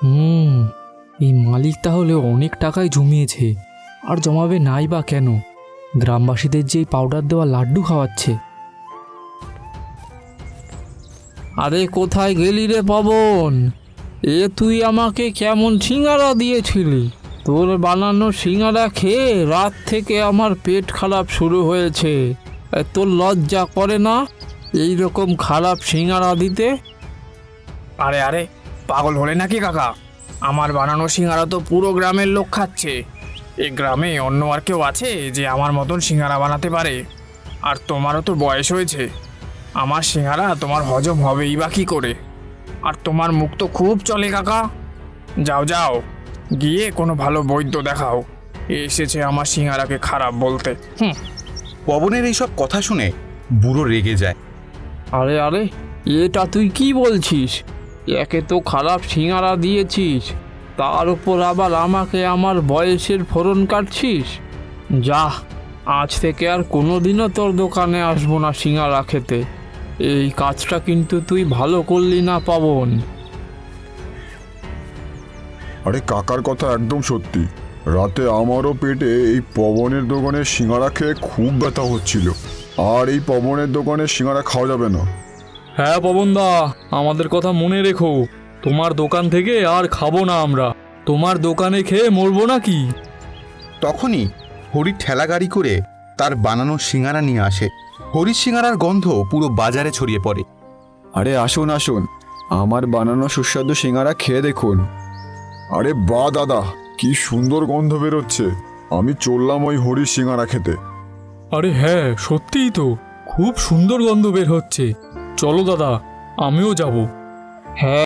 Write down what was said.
হুম, এই মালিক তাহলে অনেক টাকাই জমিয়েছে। আর জমাবে নাই বা কেন? গ্রামবাসীদের যে পাউডার দেওয়া লাড্ডু খাওয়াচ্ছে। আরে কোথায় গেলি রে পবন? তুই আমাকে কেমন সিঙ্গারা দিয়েছিলি? তোর বানানো সিঙ্গারা খেয়ে রাত থেকে আমার পেট খারাপ শুরু হয়েছে। তোর লজ্জা করে না এই রকম খারাপ সিঙ্গারা দিতে? আরে আরে, পাগল হলে নাকি কাকা? আমার বানানো সিঙ্গারা তো পুরো গ্রামের লোক খাচ্ছে। এই গ্রামে অন্য আর কেউ আছে যে আমার মতন সিঙ্গারা বানাতে পারে? আর তোমারও তো বয়স হয়েছে, আমার সিঙ্গারা তোমার হজম হবেই বা কী করে? আর তোমার মুখ তো খুব চলে কাকা। যাও যাও, গিয়ে কোনো ভালো বৈদ্য দেখাও। এসেছে আমার সিঙ্গারাকে খারাপ বলতে। পবনের এইসব কথা শুনে বুড়ো রেগে যায়। আরে আরে, এটা তুই কি বলছিস? একে তো খারাপ সিঙ্গারা দিয়েছিস, তার উপর আবার আমাকে আমার বয়সের ফোড়ন কাটছিস। যা, আজ থেকে আর কোনোদিনও তোর দোকানে আসবো না সিঙ্গারা খেতে। এই কাজটা কিন্তু তুই ভালো করলি না পবন। আরে কাকার কথা একদম সত্যি। রাতে আমারও পেটে এই পবনের দোকানে সিঙ্গারা খেয়ে খুব ব্যথা হচ্ছিল। আর এই পবনের দোকানে সিঙ্গারা খাওয়া যাবে না। হ্যাঁ পবনদা, আমাদের কথা মনে রেখো। তোমার দোকান থেকে আর খাবো না আমরা। তোমার দোকানে খেয়ে মরবো নাকি? তখনই হরি ঠেলা গাড়ি করে তার বানানো সিঙ্গারা নিয়ে আসে। হরির সিঙ্গারার গন্ধ পুরো বাজারে ছড়িয়ে পড়ে। আরে আসুন আসুন, আমার বানানো সুস্বাদু সিঙ্গারা খেয়ে দেখুন। আরে বাহ দাদা, কি সুন্দর গন্ধ বেরোচ্ছে। আমি চললাম ওই হরির সিঙ্গারা খেতে। আরে হ্যাঁ, সত্যিই তো খুব সুন্দর গন্ধ বের হচ্ছে। চলো দাদা, আমিও যাব। হ্যাঁ